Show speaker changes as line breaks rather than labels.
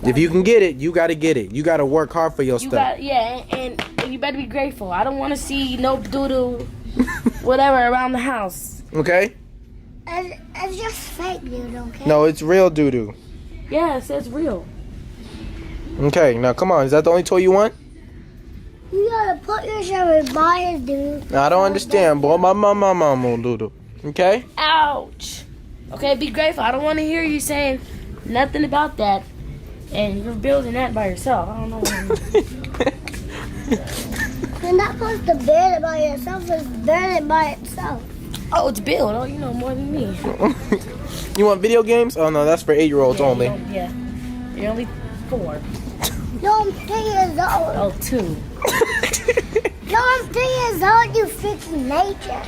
If you can get it, you gotta get it. You gotta work hard for your stuff.
And you better be grateful. I don't want to see no doodle, whatever around the house.
Okay?
It's just fake doodle, okay?
No, it's real doo-doo.
Yes, it's real.
Okay, now come on. Is that the only toy you want?
You gotta put yourself in my dude.
I don't understand, boy. My mom will doodle. Okay?
Ouch. Okay, be grateful. I don't want to hear you saying nothing about that. And you're building that by yourself. I don't know what I mean.
You're not supposed to build it by yourself. It's build it by itself.
Oh, it's build. Oh, you know more than me.
You want video games? Oh, no, that's for 8-year-olds only.
Yeah. You're only 4.
No, I'm 3 years old.
Oh, 2.
No, I'm 3 years old, you freaking nature.